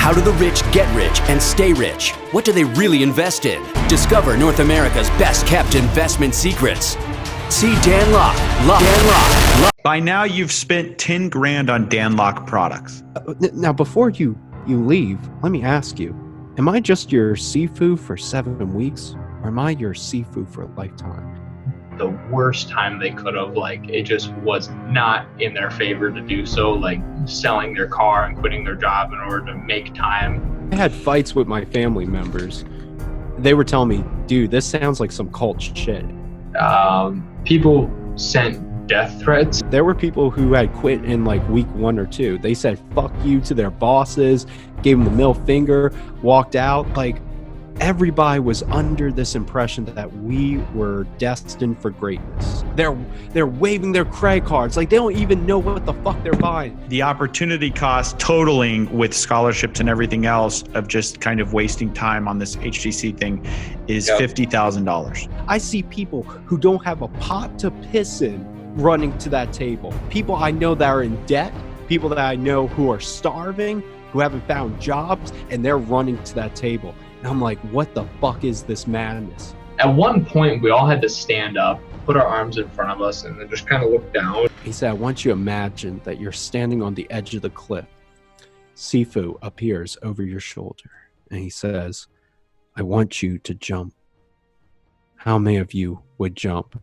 How do the rich get rich and stay rich? What do they really invest in? Discover North America's best kept investment secrets. See Dan Lok. Dan Lok. By now, you've spent 10 grand on Dan Lok products. Now, before you leave, let me ask you, am I just your sifu for 7 weeks, or am I your sifu for a lifetime? The worst time they could have, it just was not in their favor to do so, selling their car and quitting their job in order to make time. I had fights with my family members. They were telling me, dude, this sounds like some cult shit. People sent death threats. There were people who had quit in week 1 or 2. They said fuck you to their bosses, gave them the middle finger, walked out. Everybody was under this impression that we were destined for greatness. They're waving their credit cards they don't even know what the fuck they're buying. The opportunity cost totaling with scholarships and everything else of just kind of wasting time on this HTC thing is $50,000. I see people who don't have a pot to piss in running to that table. People I know that are in debt, people that I know who are starving, who haven't found jobs, and they're running to that table. And I'm like, what the fuck is this madness? At one point, we all had to stand up, put our arms in front of us, and then just kind of look down. He said, I want you to imagine that you're standing on the edge of the cliff. Sifu appears over your shoulder, and he says, I want you to jump. How many of you would jump?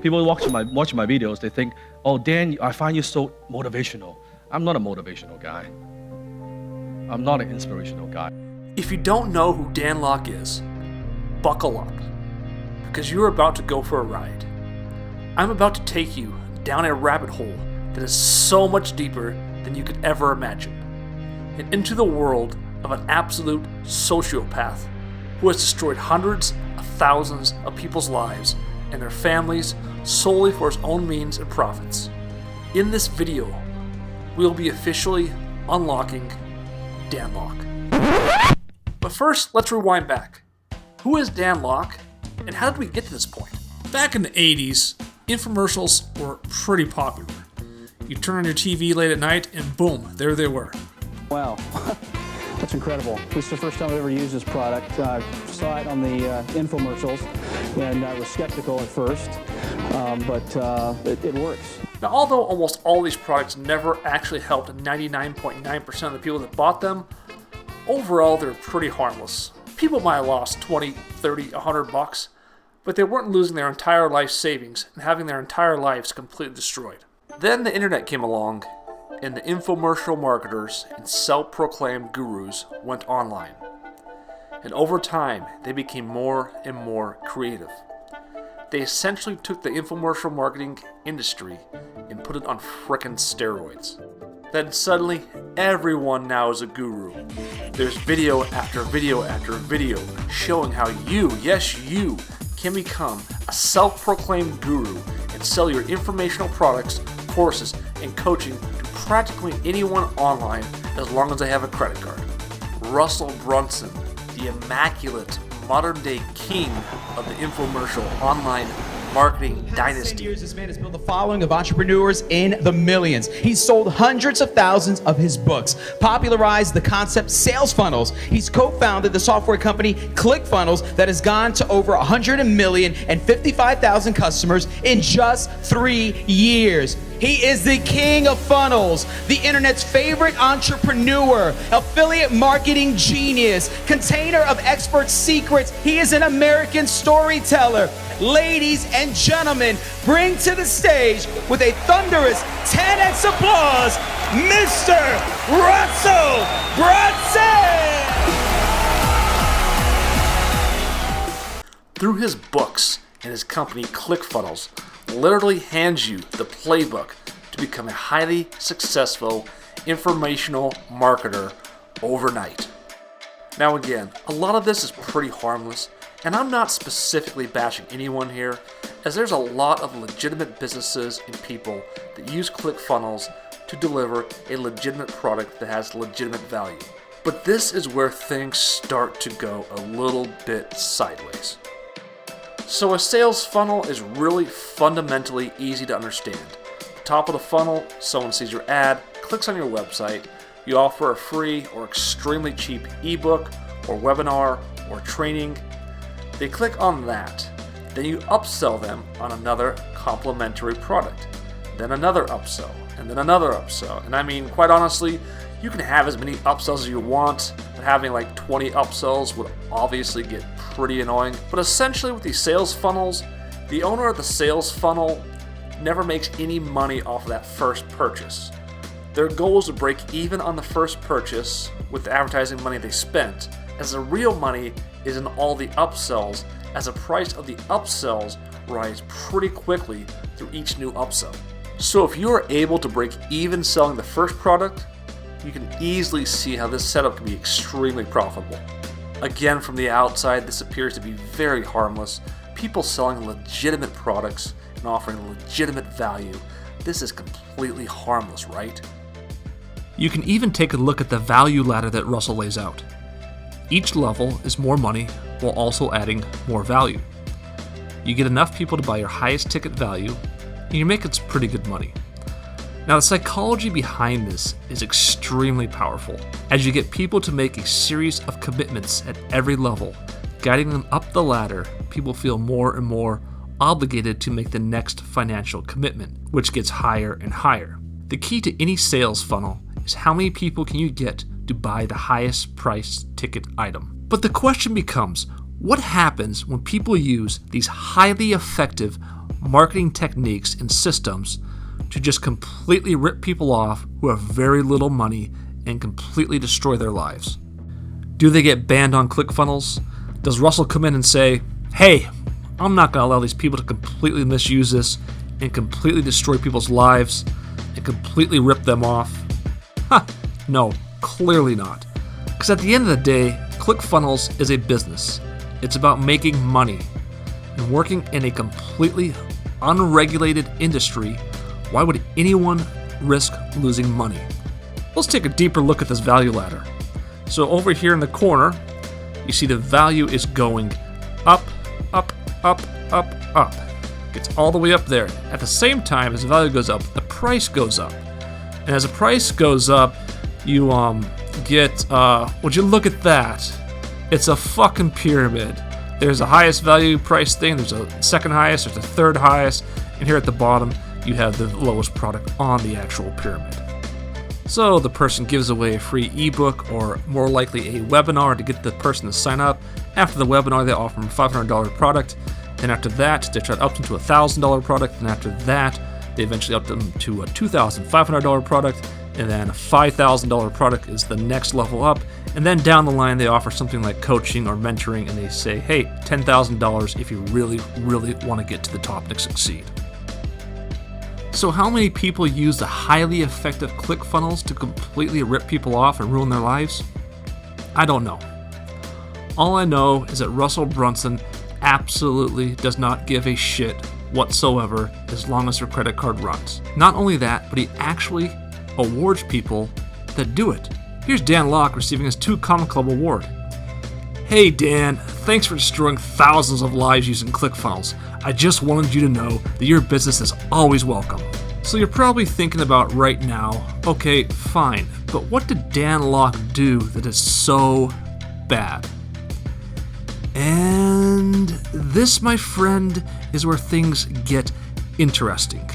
People watching my videos, they think, oh, Dan, I find you so motivational. I'm not a motivational guy. I'm not an inspirational guy. If you don't know who Dan Lok is, buckle up, because you're about to go for a ride. I'm about to take you down a rabbit hole that is so much deeper than you could ever imagine, and into the world of an absolute sociopath who has destroyed hundreds of thousands of people's lives and their families solely for his own means and profits. In this video, we'll be officially unlocking Dan Lok. But first, let's rewind back. Who is Dan Lok, and how did we get to this point? Back in the 80s, infomercials were pretty popular. You turn on your TV late at night, and boom, there they were. Wow. That's incredible. This is the first time I've ever used this product. Saw it on the infomercials, and I was skeptical at first, but it works. Now, although almost all these products never actually helped 99.9% of the people that bought them, overall they're pretty harmless. People might have lost 20, 30, $100, but they weren't losing their entire life savings and having their entire lives completely destroyed. Then the internet came along, and the infomercial marketers and self-proclaimed gurus went online. And over time, they became more and more creative. They essentially took the infomercial marketing industry and put it on frickin' steroids. Then suddenly, everyone now is a guru. There's video after video after video showing how you, yes you, can become a self-proclaimed guru and sell your informational products, courses, and coaching to practically anyone online as long as they have a credit card. Russell Brunson, the immaculate modern-day king of the infomercial online marketing dynasty. This man has built a following of entrepreneurs in the millions. He's sold hundreds of thousands of his books, popularized the concept sales funnels. He's co-founded the software company ClickFunnels that has gone to over 100 million and 55,000 customers in just 3 years. He is the king of funnels, the internet's favorite entrepreneur, affiliate marketing genius, container of expert secrets. He is an American storyteller. Ladies and gentlemen, bring to the stage with a thunderous 10x applause, Mr. Russell Brunson! Through his books and his company ClickFunnels, literally hands you the playbook to become a highly successful informational marketer overnight. Now again, a lot of this is pretty harmless, and I'm not specifically bashing anyone here, as there's a lot of legitimate businesses and people that use ClickFunnels to deliver a legitimate product that has legitimate value. But this is where things start to go a little bit sideways. So a sales funnel is really fundamentally easy to understand. The top of the funnel, someone sees your ad, clicks on your website, you offer a free or extremely cheap ebook or webinar or training. They click on that. Then you upsell them on another complimentary product. Then another upsell, and then another upsell. And I mean, quite honestly, you can have as many upsells as you want, but having like 20 upsells would obviously get pretty annoying. But essentially with these sales funnels, the owner of the sales funnel never makes any money off of that first purchase. Their goal is to break even on the first purchase with the advertising money they spent, as the real money is in all the upsells, as the price of the upsells rise pretty quickly through each new upsell. So if you are able to break even selling the first product, you can easily see how this setup can be extremely profitable. Again, from the outside, this appears to be very harmless. People selling legitimate products and offering legitimate value. This is completely harmless, right? You can even take a look at the value ladder that Russell lays out. Each level is more money while also adding more value. You get enough people to buy your highest ticket value, and you're making some pretty good money. Now, the psychology behind this is extremely powerful, as you get people to make a series of commitments at every level. Guiding them up the ladder, people feel more and more obligated to make the next financial commitment, which gets higher and higher. The key to any sales funnel is how many people can you get to buy the highest price ticket item. But the question becomes, what happens when people use these highly effective marketing techniques and systems to just completely rip people off who have very little money and completely destroy their lives? Do they get banned on ClickFunnels? Does Russell come in and say, hey, I'm not going to allow these people to completely misuse this and completely destroy people's lives and completely rip them off? No, clearly not. Because at the end of the day, ClickFunnels is a business. It's about making money. And working in a completely unregulated industry, why would anyone risk losing money? Let's take a deeper look at this value ladder. So over here in the corner, you see the value is going up, up, up, up, up. Gets all the way up there. At the same time, as the value goes up, the price goes up. And as the price goes up, you get, would you look at that? It's a fucking pyramid. There's a highest value price thing, there's a second highest, there's a third highest, and here at the bottom, you have the lowest product on the actual pyramid. So the person gives away a free ebook or more likely a webinar to get the person to sign up. After the webinar, they offer them a $500 product. And after that, they try to up them to a $1,000 product. And after that, they eventually up them to a $2,500 product. And then a $5,000 product is the next level up. And then down the line, they offer something like coaching or mentoring. And they say, hey, $10,000 if you really, really want to get to the top and succeed. So how many people use the highly effective ClickFunnels to completely rip people off and ruin their lives? I don't know. All I know is that Russell Brunson absolutely does not give a shit whatsoever as long as their credit card runs. Not only that, but he actually awards people that do it. Here's Dan Lok receiving his 2 Common Club award. Hey Dan, thanks for destroying thousands of lives using ClickFunnels. I just wanted you to know that your business is always welcome. So you're probably thinking about right now, okay, fine, but what did Dan Lok do that is so bad? And this, my friend, is where things get interesting.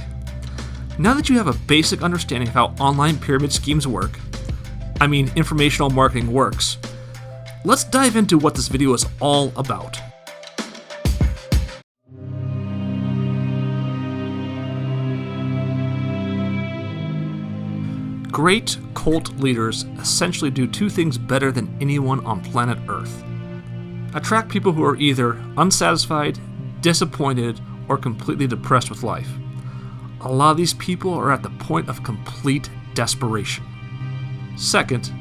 Now that you have a basic understanding of how online pyramid schemes work, informational marketing works, let's dive into what this video is all about. Great cult leaders essentially do 2 things better than anyone on planet Earth. Attract people who are either unsatisfied, disappointed, or completely depressed with life. A lot of these people are at the point of complete desperation. Second,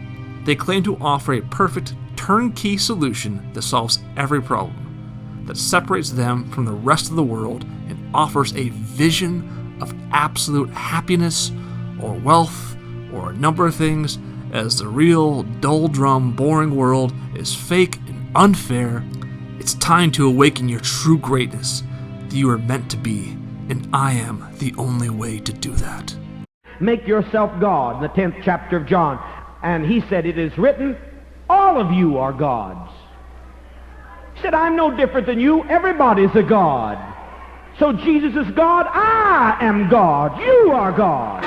they claim to offer a perfect turnkey solution that solves every problem, that separates them from the rest of the world and offers a vision of absolute happiness or wealth or a number of things, as the real, dull-drum, boring world is fake and unfair. It's time to awaken your true greatness that you are meant to be, and I am the only way to do that. Make yourself God, in the 10th chapter of John. And he said, it is written, all of you are gods. He said, I'm no different than you. Everybody's a god. So Jesus is God. I am God. You are God.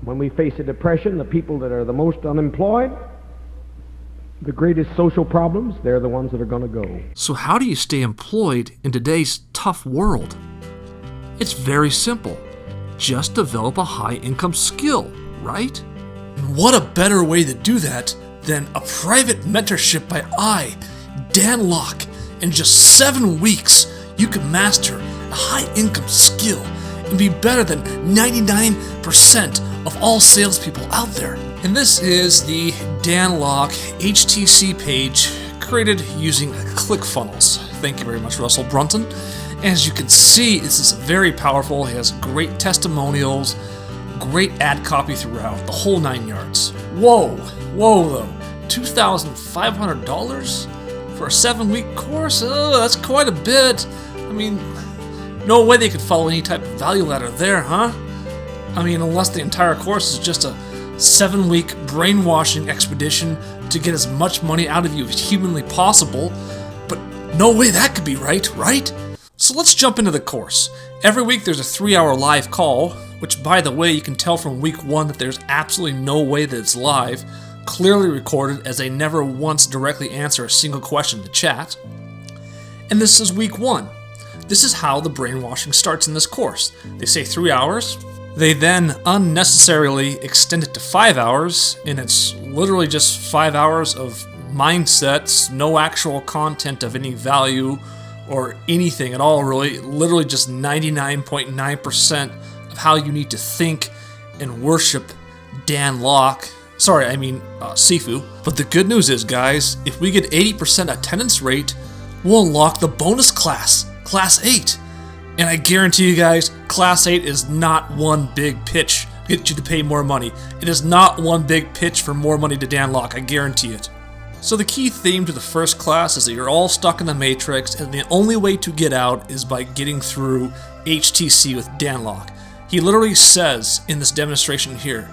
When we face a depression, the people that are the most unemployed, the greatest social problems, they're the ones that are going to go. So how do you stay employed in today's tough world? It's very simple. Just develop a high-income skill, right? What a better way to do that than a private mentorship by Dan Lok. In just 7 weeks, you can master a high-income skill and be better than 99% of all salespeople out there. And this is the Dan Lok HTC page created using ClickFunnels. Thank you very much, Russell Brunton. As you can see, this is very powerful. It has great testimonials, great ad copy throughout, the whole 9 yards. Whoa though, $2,500 for a 7-week course? Oh, that's quite a bit. I mean, no way they could follow any type of value ladder there, huh? I mean, unless the entire course is just a 7-week brainwashing expedition to get as much money out of you as humanly possible. But no way that could be right? So let's jump into the course. Every week there's a 3-hour live call, which by the way, you can tell from week 1 that there's absolutely no way that it's live, clearly recorded as they never once directly answer a single question in the chat. And this is week 1. This is how the brainwashing starts in this course. They say 3 hours. They then unnecessarily extend it to 5 hours, and it's literally just 5 hours of mindsets, no actual content of any value or anything at all, really. Literally just 99.9% of how you need to think and worship Dan Lok. Sorry, I mean Sifu. But the good news is, guys, if we get 80% attendance rate, we'll unlock the bonus class, Class 8. And I guarantee you guys, Class 8 is not one big pitch to get you to pay more money. It is not one big pitch for more money to Dan Lok, I guarantee it. So the key theme to the first class is that you're all stuck in the Matrix, and the only way to get out is by getting through HTC with Dan Lok. He literally says in this demonstration here,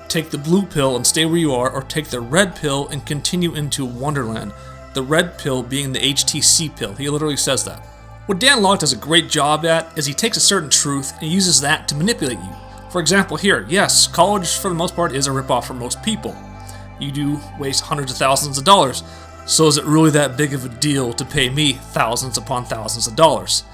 take the blue pill and stay where you are, or take the red pill and continue into Wonderland. The red pill being the HTC pill. He literally says that. What Dan Lok does a great job at is he takes a certain truth and uses that to manipulate you. For example here, yes, college for the most part is a ripoff for most people. You do waste hundreds of thousands of dollars. So is it really that big of a deal to pay me thousands upon thousands of dollars?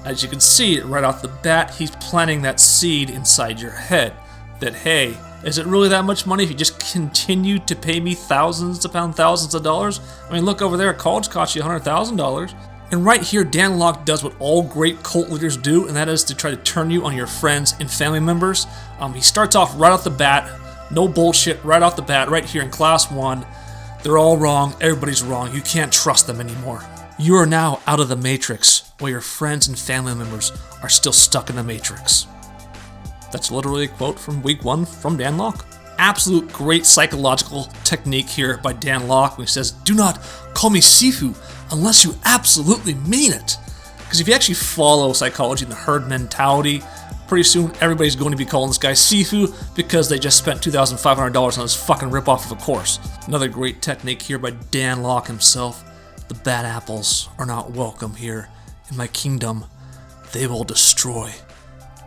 As you can see right off the bat, he's planting that seed inside your head that, hey, is it really that much money if you just continue to pay me thousands upon thousands of dollars? I mean, look over there, college costs you $100,000. And right here, Dan Lok does what all great cult leaders do, and that is to try to turn you on your friends and family members. He starts off right off the bat, no bullshit, right off the bat, right here in Class 1. They're all wrong, everybody's wrong, you can't trust them anymore. You are now out of the Matrix, while your friends and family members are still stuck in the Matrix. That's literally a quote from week 1 from Dan Lok. Absolute great psychological technique here by Dan Lok when he says, do not call me Sifu unless you absolutely mean it. Because if you actually follow psychology and the herd mentality, pretty soon everybody's going to be calling this guy Sifu because they just spent $2,500 on this fucking ripoff of a course. Another great technique here by Dan Lok himself. The bad apples are not welcome here. In my kingdom, they will destroy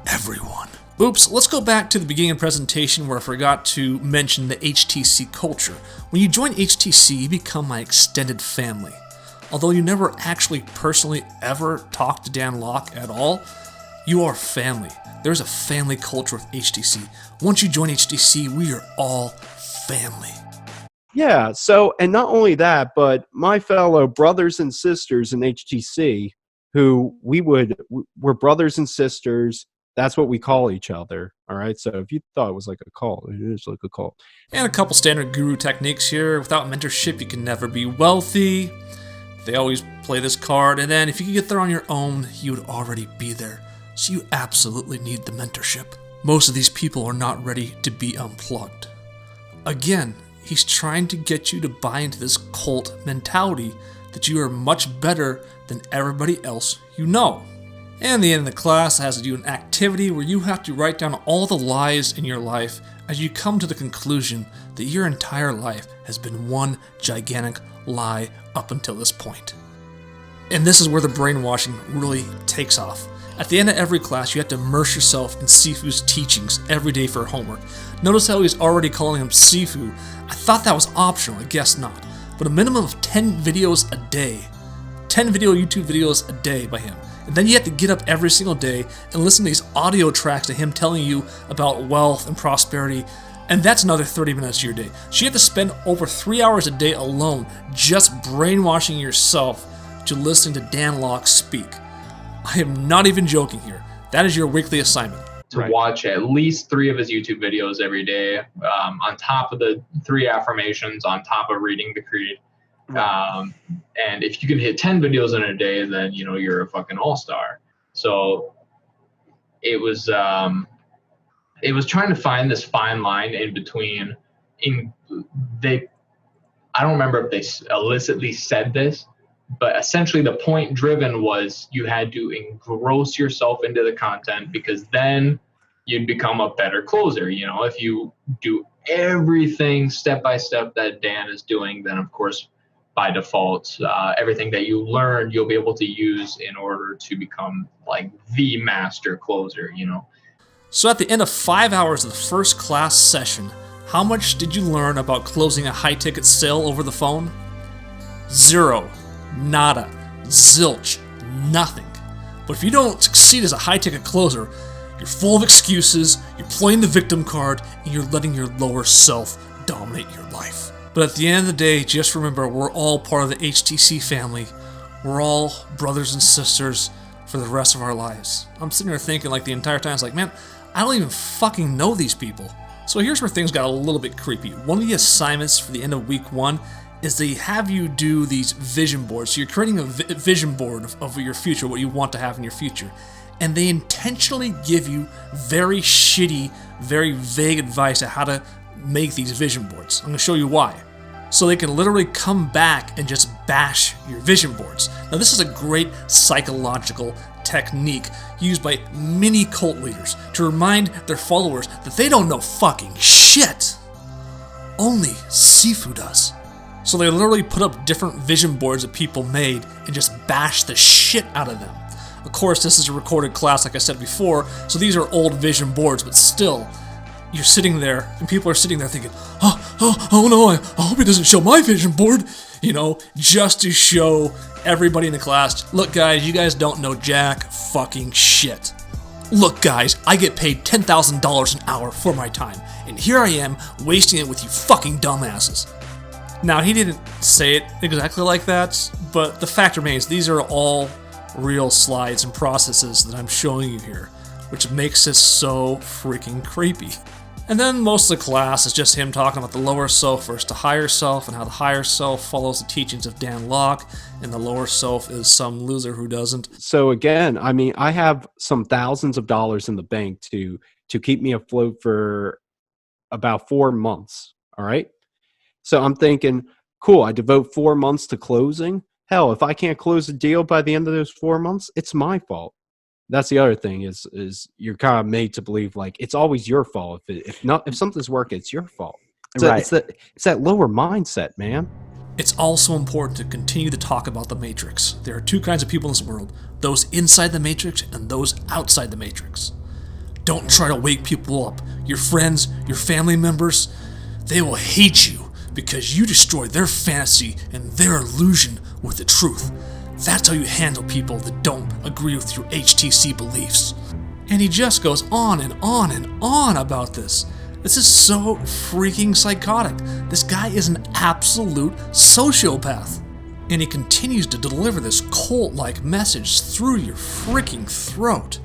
everyone. Oops, let's go back to the beginning of the presentation where I forgot to mention the HTC culture. When you join HTC, you become my extended family. Although you never actually personally ever talk to Dan Lok at all, you are family. There's a family culture with HTC. Once you join HTC, we are all family. Yeah, so, and not only that, but my fellow brothers and sisters in HTC, who we're brothers and sisters. That's what we call each other, all right? So if you thought it was like a cult, it is like a cult. And a couple standard guru techniques here. Without mentorship, you can never be wealthy. They always play this card. And then if you could get there on your own, you would already be there. So you absolutely need the mentorship. Most of these people are not ready to be unplugged. Again, he's trying to get you to buy into this cult mentality that you are much better than everybody else you know. And the end of the class has to do an activity where you have to write down all the lies in your life as you come to the conclusion that your entire life has been one gigantic lie up until this point. And this is where the brainwashing really takes off. At the end of every class, you have to immerse yourself in Sifu's teachings every day for homework. Notice how he's already calling him Sifu. I thought that was optional, I guess not. But a minimum of 10 videos a day. 10 YouTube videos a day by him. And then you have to get up every single day and listen to these audio tracks to him telling you about wealth and prosperity. And that's another 30 minutes of your day. So you have to spend over 3 hours a day alone just brainwashing yourself to listening to Dan Lok speak. I am not even joking here. That is your weekly assignment. To watch at least 3 of his YouTube videos every day, on top of the 3 affirmations, on top of reading the creed. And if you can hit 10 videos in a day, then you're a fucking all-star. So it was trying to find this fine line in between. I don't remember if they illicitly said this, but essentially the point driven was you had to engross yourself into the content, because then you'd become a better closer. If you do everything step by step that Dan is doing, then of course by default, everything that you learned you'll be able to use in order to become like the master closer. So at the end of 5 hours of the first class session, how much did you learn about closing a high-ticket sale over the phone? 0. Nada. Zilch. Nothing. But if you don't succeed as a high-ticket closer, you're full of excuses, you're playing the victim card, and you're letting your lower self dominate your life. But at the end of the day, just remember, we're all part of the HTC family. We're all brothers and sisters for the rest of our lives. I'm sitting there thinking like the entire time, it's like, man, I don't even fucking know these people. So here's where things got a little bit creepy. One of the assignments for the end of week 1 is they have you do these vision boards. So you're creating a vision board of your future, what you want to have in your future. And they intentionally give you very shitty, very vague advice on how to make these vision boards. I'm going to show you why. So they can literally come back and just bash your vision boards. Now this is a great psychological technique used by many cult leaders to remind their followers that they don't know fucking shit. Only Sifu does. So they literally put up different vision boards that people made and just bash the shit out of them. Of course, this is a recorded class, like I said before, so these are old vision boards, but still, you're sitting there, and people are sitting there thinking, oh no, I hope he doesn't show my vision board, just to show everybody in the class, look guys, you guys don't know jack fucking shit. Look guys, I get paid $10,000 an hour for my time, and here I am wasting it with you fucking dumbasses. Now, he didn't say it exactly like that, but the fact remains, these are all real slides and processes that I'm showing you here, which makes this so freaking creepy. And then most of the class is just him talking about the lower self versus the higher self, and how the higher self follows the teachings of Dan Lok, and the lower self is some loser who doesn't. So again, I mean, I have some thousands of dollars in the bank to keep me afloat for about 4 months, all right? So I'm thinking, cool, I devote 4 months to closing. Hell, if I can't close a deal by the end of those 4 months, it's my fault. That's the other thing is you're kind of made to believe like it's always your fault. If something's working, it's your fault. It's that lower mindset, man. It's also important to continue to talk about the Matrix. There are 2 kinds of people in this world, those inside the Matrix and those outside the Matrix. Don't try to wake people up. Your friends, your family members, they will hate you because you destroyed their fantasy and their illusion with the truth. That's how you handle people that don't agree with your HTC beliefs. And he just goes on and on and on about this. This is so freaking psychotic. This guy is an absolute sociopath. And he continues to deliver this cult-like message through your freaking throat.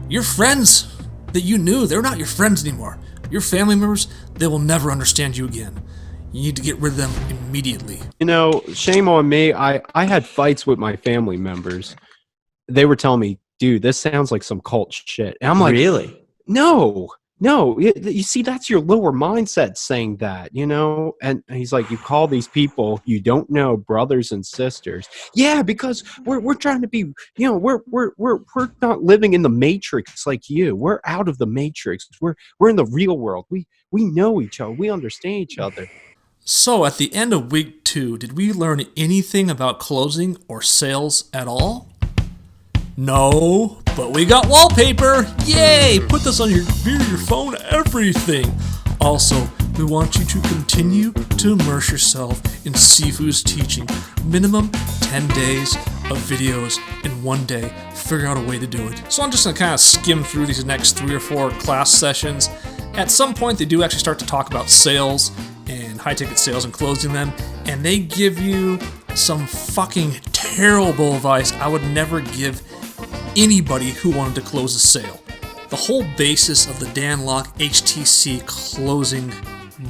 Your friends that you knew, they're not your friends anymore. Your family members, they will never understand you again. You need to get rid of them immediately. Shame on me. I had fights with my family members. They were telling me, dude, this sounds like some cult shit. And I'm like, really? No. You see, that's your lower mindset saying that, you know? And he's like, you call these people you don't know brothers and sisters. Yeah, because we're trying to be, you know, we're not living in the matrix like you. We're out of the matrix. We're in the real world. We know each other. We understand each other. So at the end of week 2, did we learn anything about closing or sales at all? No, but we got wallpaper! Yay! Put this on your computer, your phone, everything! Also, we want you to continue to immerse yourself in Sifu's teaching. Minimum 10 days of videos in 1 day. Figure out a way to do it. So I'm just going to kind of skim through these next 3 or 4 class sessions. At some point, they do actually start to talk about sales and high-ticket sales and closing them, and they give you some fucking terrible advice I would never give anybody who wanted to close a sale. The whole basis of the Dan Lok HTC closing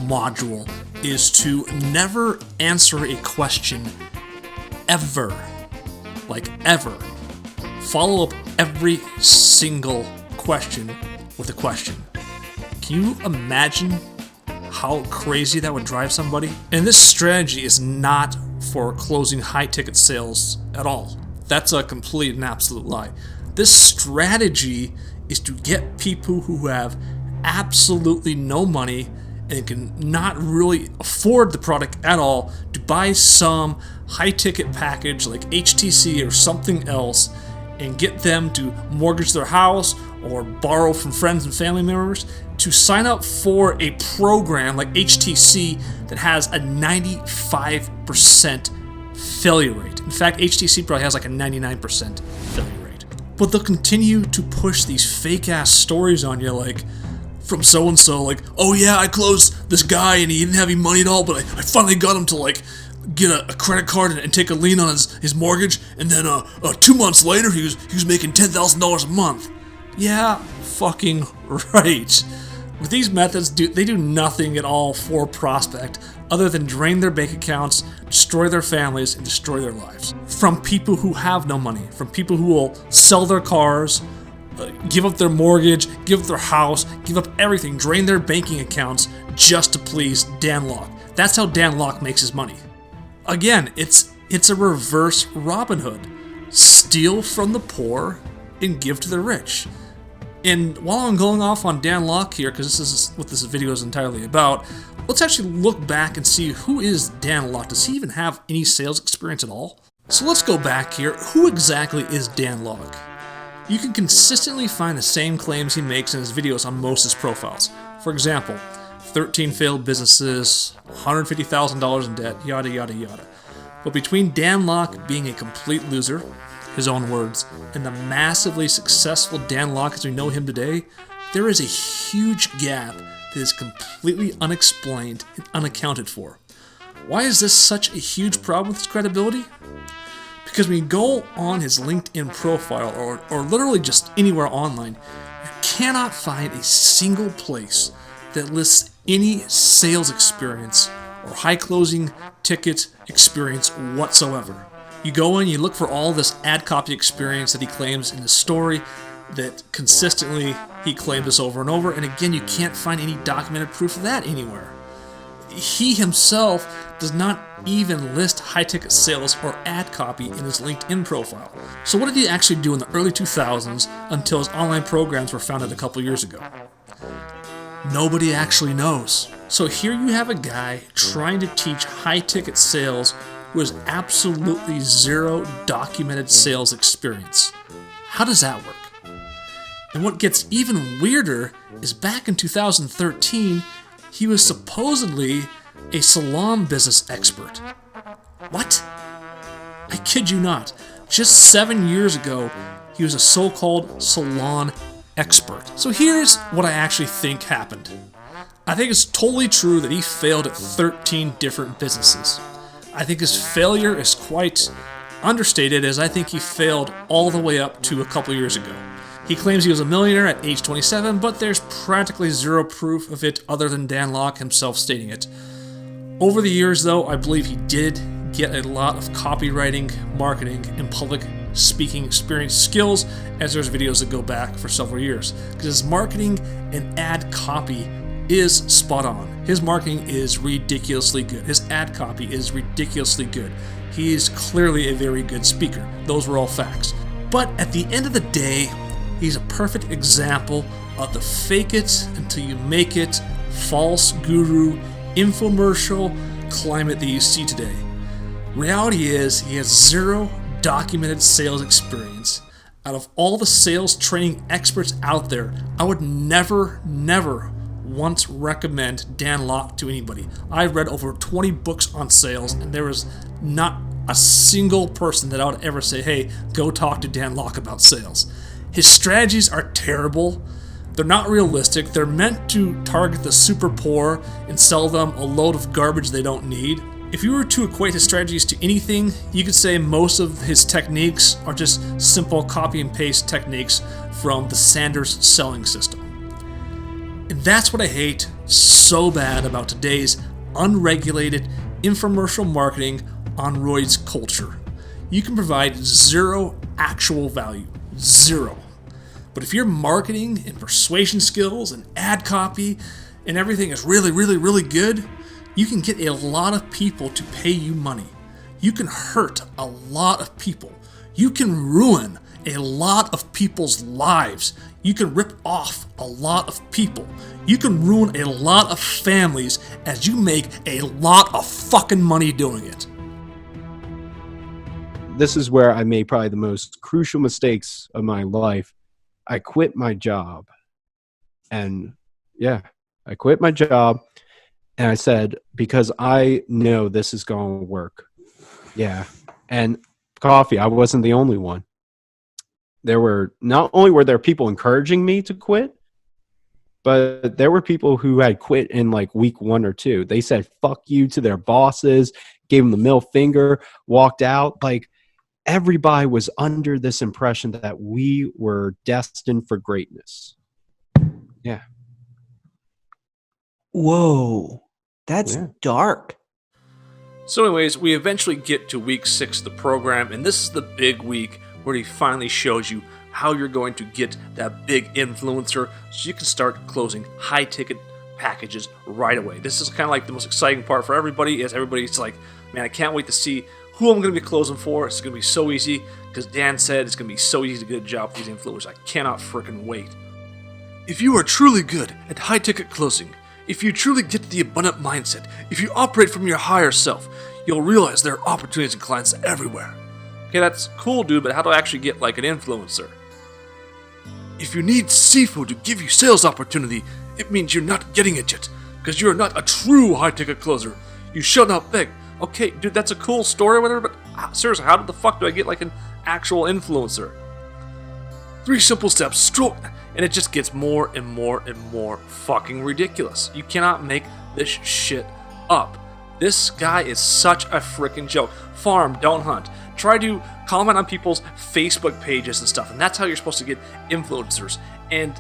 module is to never answer a question ever. Like ever. Follow up every single question with a question. Can you imagine how crazy that would drive somebody? And this strategy is not for closing high-ticket sales at all. That's a complete and absolute lie. This strategy is to get people who have absolutely no money and can not really afford the product at all to buy some high-ticket package like HTC or something else and get them to mortgage their house or borrow from friends and family members to sign up for a program like HTC that has a 95% failure rate. In fact, HTC probably has like a 99% failure rate. But they'll continue to push these fake-ass stories on you, like, from so-and-so, like, oh yeah, I closed this guy and he didn't have any money at all, but I finally got him to, like, get a credit card and take a lien on his mortgage, and then 2 months later, he was making $10,000 a month. Yeah, fucking right. With these methods, they do nothing at all for prospect other than drain their bank accounts, destroy their families, and destroy their lives. From people who have no money, from people who will sell their cars, give up their mortgage, give up their house, give up everything, drain their banking accounts just to please Dan Lok. That's how Dan Lok makes his money. Again, it's a reverse Robin Hood. Steal from the poor and give to the rich. And while I'm going off on Dan Lok here, because this is what this video is entirely about, let's actually look back and see who is Dan Lok. Does he even have any sales experience at all? So let's go back here. Who exactly is Dan Lok? You can consistently find the same claims he makes in his videos on most of his profiles. For example, 13 failed businesses, $150,000 in debt, yada yada yada. But between Dan Lok being a complete loser, his own words, and the massively successful Dan Lok as we know him today, there is a huge gap that is completely unexplained and unaccounted for. Why is this such a huge problem with his credibility? Because when you go on his LinkedIn profile or literally just anywhere online, you cannot find a single place that lists any sales experience or high closing ticket experience whatsoever. You go in, you look for all this ad copy experience that he claims in his story, that consistently he claimed this over and over, and again, you can't find any documented proof of that anywhere. He himself does not even list high-ticket sales or ad copy in his LinkedIn profile. So what did he actually do in the early 2000s until his online programs were founded a couple years ago? Nobody actually knows. So here you have a guy trying to teach high-ticket sales who has absolutely zero documented sales experience. How does that work? And what gets even weirder is back in 2013, he was supposedly a salon business expert. What? I kid you not. Just 7 years ago, he was a so-called salon expert. So here's what I actually think happened. I think it's totally true that he failed at 13 different businesses. I think his failure is quite understated, as I think he failed all the way up to a couple years ago. He claims he was a millionaire at age 27, but there's practically zero proof of it other than Dan Lok himself stating it. Over the years, though, I believe he did get a lot of copywriting, marketing, and public speaking experience skills, as there's videos that go back for several years. Because his marketing and ad copy is spot on. His marketing is ridiculously good. His ad copy is ridiculously good. He is clearly a very good speaker. Those were all facts. But at the end of the day, he's a perfect example of the fake it until you make it, false guru, infomercial climate that you see today. Reality is he has zero documented sales experience. Out of all the sales training experts out there, I would never once recommend Dan Lok to anybody. I've read over 20 books on sales, and there is not a single person that I would ever say, hey, go talk to Dan Lok about sales. His strategies are terrible. They're not realistic. They're meant to target the super poor and sell them a load of garbage they don't need. If you were to equate his strategies to anything, you could say most of his techniques are just simple copy and paste techniques from the Sanders selling system. And that's what I hate so bad about today's unregulated infomercial marketing on roids culture. You can provide zero actual value. Zero. But if your marketing and persuasion skills and ad copy and everything is really good, you can get a lot of people to pay you money. You can hurt a lot of people. You can ruin a lot of people's lives. You can rip off a lot of people. You can ruin a lot of families as you make a lot of fucking money doing it. This is where I made probably the most crucial mistakes of my life. I quit my job. And yeah, I quit my job. And I said, because I know this is going to work. Yeah. And coffee, I wasn't the only one. Not only were there people encouraging me to quit, but there were people who had quit in like week 1 or 2. They said, fuck you to their bosses, gave them the middle finger, walked out. Like, everybody was under this impression that we were destined for greatness. Yeah. Whoa. That's dark. So anyways, we eventually get to week 6 of the program, and this is the big week where he finally shows you how you're going to get that big influencer so you can start closing high-ticket packages right away. This is kind of like the most exciting part for everybody, as everybody's like, man, I can't wait to see who I'm going to be closing for. It's going to be so easy, because Dan said it's going to be so easy to get a job with these influencers. I cannot freaking wait. If you are truly good at high-ticket closing, if you truly get the abundant mindset, if you operate from your higher self, you'll realize there are opportunities and clients everywhere. Okay, that's cool, dude, but how do I actually get like an influencer? If you need seafood to give you sales opportunity, it means you're not getting it yet, because you're not a true high-ticket closer. You shall not beg. Okay, dude, that's a cool story or whatever, but seriously, how the fuck do I get like an actual influencer? 3 simple steps, and it just gets more and more and more fucking ridiculous. You cannot make this shit up. This guy is such a freaking joke. Farm, don't hunt. Try to comment on people's Facebook pages and stuff, and that's how you're supposed to get influencers. And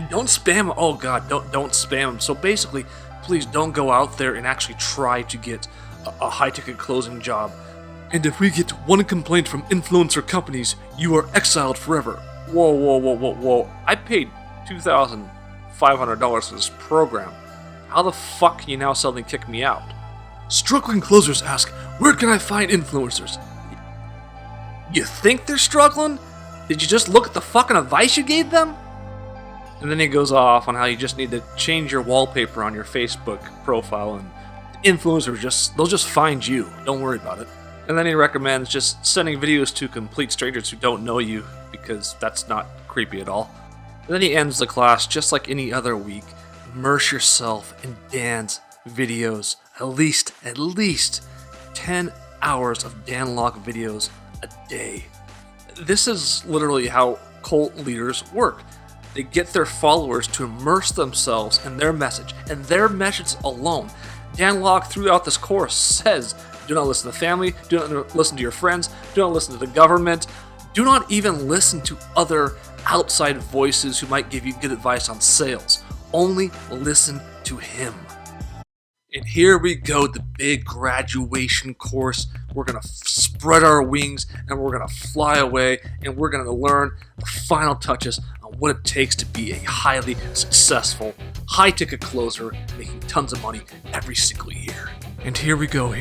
don't spam. Oh god, don't spam them. So basically, please don't go out there and actually try to get a high-ticket closing job. And if we get 1 complaint from influencer companies, you are exiled forever. Whoa. I paid $2,500 for this program. How the fuck can you now suddenly kick me out? Struggling closers ask, where can I find influencers? You think they're struggling? Did you just look at the fucking advice you gave them? And then he goes off on how you just need to change your wallpaper on your Facebook profile, and influencers they'll just find you. Don't worry about it. And then he recommends just sending videos to complete strangers who don't know you, because that's not creepy at all. And then he ends the class just like any other week. Immerse yourself in Dan's videos. At least 10 hours of Dan Lok videos a day. This is literally how cult leaders work. They get their followers to immerse themselves in their message, and their message alone. Dan Lok throughout this course says, do not listen to family, do not listen to your friends, do not listen to the government, do not even listen to other outside voices who might give you good advice on sales. Only listen to him. And here we go, the big graduation course. We're going to spread our wings and we're going to fly away and we're going to learn the final touches on what it takes to be a highly successful, high-ticket closer making tons of money every single year. And here we go.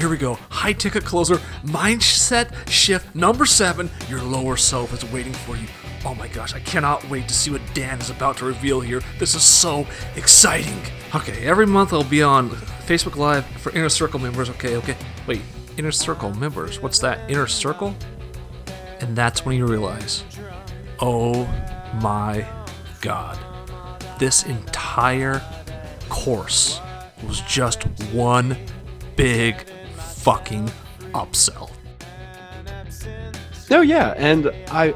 High-ticket closer, mindset shift number 7. Your lower self is waiting for you. Oh my gosh, I cannot wait to see what Dan is about to reveal here. This is so exciting. Okay, every month I'll be on Facebook Live for Inner Circle members. Okay. Wait, Inner Circle members? What's that? Inner Circle? And that's when you realize, oh my God, this entire course was just one big fucking upsell. No, yeah, and I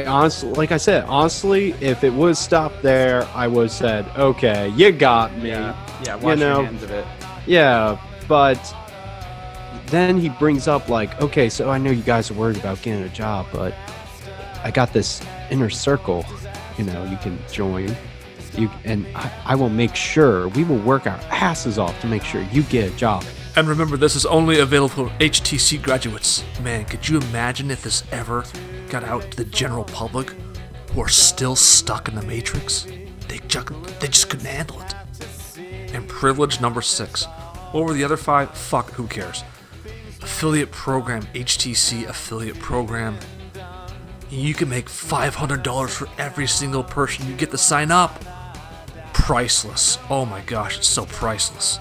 honestly, like I said, honestly, if it was stopped there, I would have said, okay, you got me. Yeah, wash your hands of it. Yeah, but then he brings up like, okay, so I know you guys are worried about getting a job, but I got this inner circle, you can join. I will make sure, we will work our asses off to make sure you get a job. And remember, this is only available for HTC graduates. Man, could you imagine if this ever got out to the general public who are still stuck in the Matrix? They just couldn't handle it. And privilege number 6. What were the other 5? Fuck, who cares? Affiliate program, HTC affiliate program. You can make $500 for every single person you get to sign up. Priceless. Oh my gosh, it's so priceless.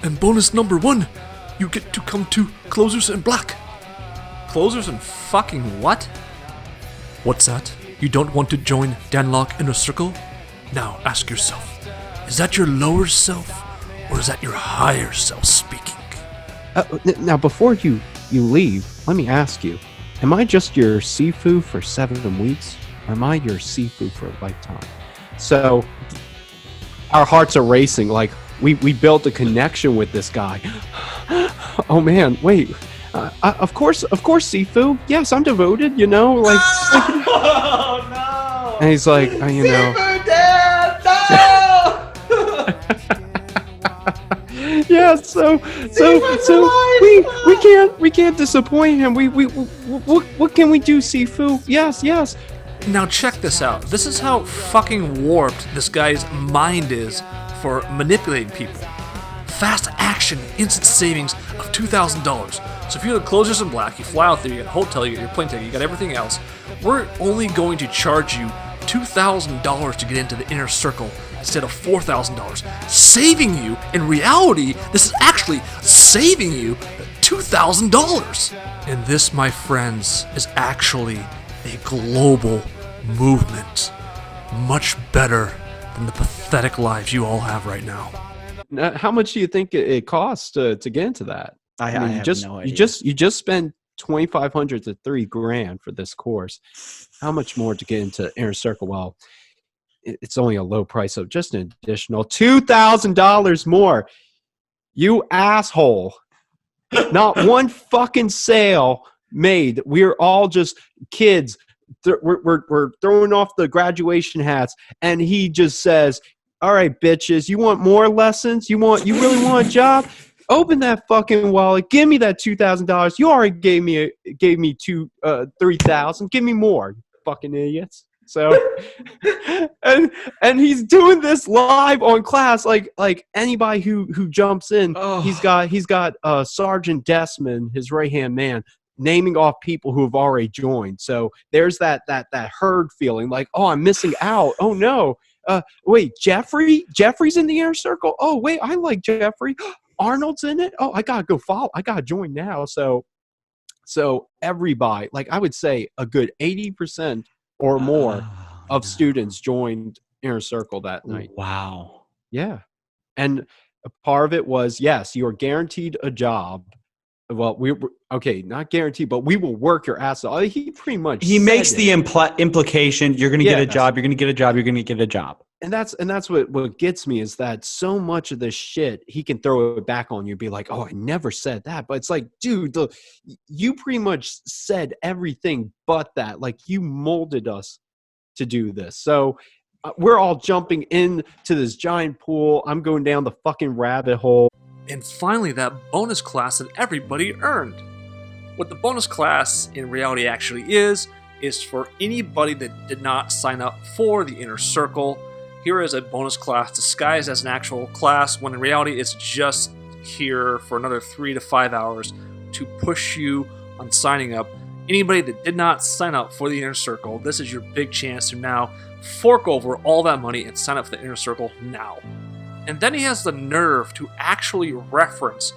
And bonus number 1, you get to come to Closers in Black. Closers in fucking what? What's that? You don't want to join Dan Lok Inner Circle? Now ask yourself, is that your lower self or is that your higher self speaking? Now, before you leave, let me ask you, am I just your Sifu for 7 weeks or am I your Sifu for a lifetime? So our hearts are racing like, we built a connection with this guy. Oh man, wait. Of course, Sifu. Yes, I'm devoted. Oh no! And he's like, Sifu, Dad, no! Yeah. So we can't disappoint him. What can we do, Sifu? Yes. Now check this out. This is how fucking warped this guy's mind is for manipulating people. Fast action, instant savings of $2,000. So if you're the Closers in Black, you fly out there, you get a hotel, you get your plane ticket, you got everything else. We're only going to charge you $2,000 to get into the inner circle instead of $4,000, saving you. In reality, this is actually saving you $2,000. And this, my friends, is actually a global movement, much better than the pathetic lives you all have right now. Now, how much do you think it costs to get into that? I mean, have no idea. You just spend $2,500 to $3,000 for this course. How much more to get into Inner Circle? Well, it's only a low price, so just an additional $2,000 more. You asshole! Not one fucking sale made. We're all just kids. We're throwing off the graduation hats, and he just says, "All right, bitches, you want more lessons? You really want a job? Open that fucking wallet. Give me that $2,000. You already gave me $3,000. Give me more, you fucking idiots." So, and he's doing this live on class, like anybody who jumps in. Oh. He's got Sergeant Desmond, his right hand man, naming off people who have already joined. So there's that herd feeling, like, oh, I'm missing out. Oh no. Wait, Jeffrey's in the inner circle. Oh wait, I like Jeffrey. Arnold's in it. Oh, I gotta go follow. I gotta join now. So everybody, like I would say, a good 80% or more of students joined Inner Circle that night. Wow. Yeah, and a part of it was, yes, you are guaranteed a job. Well, we were not guaranteed, but we will work your ass off. He pretty much makes the implication you're going to get a job. You're going to get a job. You're going to get a job. And that's what gets me, is that so much of this shit he can throw it back on you and be like, oh, I never said that. But it's like, dude, you pretty much said everything but that. Like, you molded us to do this. So we're all jumping into this giant pool. I'm going down the fucking rabbit hole. And finally, that bonus class that everybody earned. What the bonus class in reality actually is for anybody that did not sign up for the inner circle. Here is a bonus class disguised as an actual class, when in reality it's just here for another 3 to 5 hours to push you on signing up. Anybody that did not sign up for the inner circle, this is your big chance to now fork over all that money and sign up for the inner circle now. And then he has the nerve to actually reference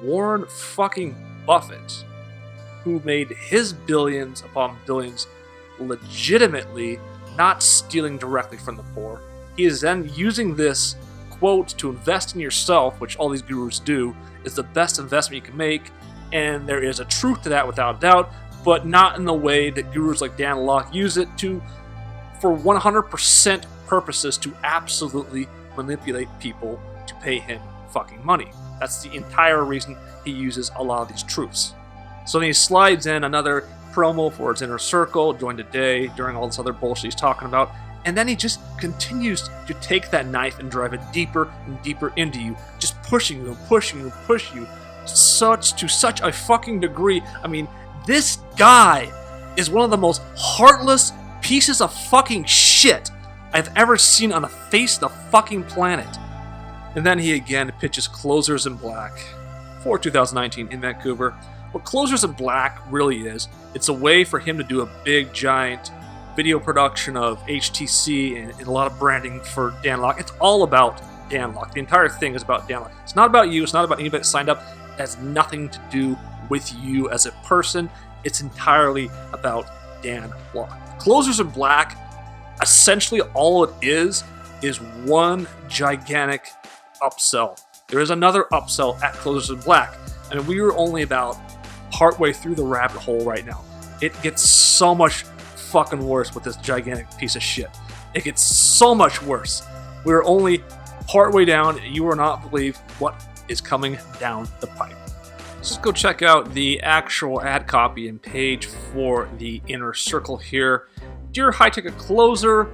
Warren fucking Buffett, who made his billions upon billions legitimately, not stealing directly from the poor. He is then using this quote to invest in yourself, which all these gurus do, is the best investment you can make, and there is a truth to that without a doubt, but not in the way that gurus like Dan Lok use it to, for 100% purposes, to absolutely manipulate people to pay him fucking money. That's the entire reason he uses a lot of these truths. So then he slides in another promo for his inner circle, join today, during all this other bullshit he's talking about, and then he just continues to take that knife and drive it deeper and deeper into you, just pushing you and pushing you and pushing you to such a fucking degree. I mean, this guy is one of the most heartless pieces of fucking shit I've ever seen on the face of the fucking planet. And then he again pitches Closers in Black for 2019 in Vancouver. What Closers in Black really is, it's a way for him to do a big, giant video production of HTC and a lot of branding for Dan Lok. It's all about Dan Lok. The entire thing is about Dan Lok. It's not about you. It's not about anybody that signed up. It has nothing to do with you as a person. It's entirely about Dan Lok. Closers in Black, essentially all it is one gigantic upsell. There is another upsell at Closers in Black. I mean, we were only about partway through the rabbit hole right now. It gets so much fucking worse with this gigantic piece of shit. It gets so much worse. We're only partway down. You will not believe what is coming down the pipe. Let's just go check out the actual ad copy and page for the inner circle here. Dear high ticket closer,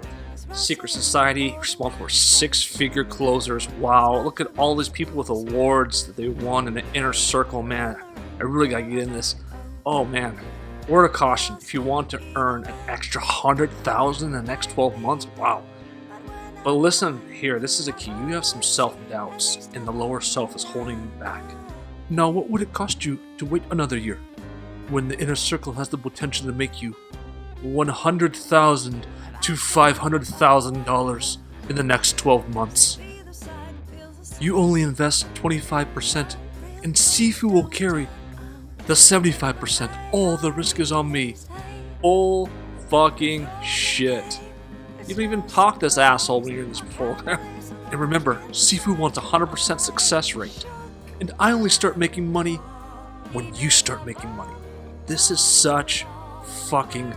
secret society responsible for 6-figure closers. Wow, look at all these people with awards that they won in the inner circle. Man, I really gotta get in this. Oh man, word of caution, if you want to earn an extra $100,000 in the next 12 months, wow. But listen here, this is a key. You have some self-doubts and the lower self is holding you back. Now, what would it cost you to wait another year when the inner circle has the potential to make you $100,000 to $500,000 in the next 12 months? You only invest 25% and Sifu will carry the 75%. All the risk is on me. Bull fucking shit. You don't even talk to this asshole when you're in this program. And remember, Sifu wants a 100% success rate. And I only start making money when you start making money. This is such fucking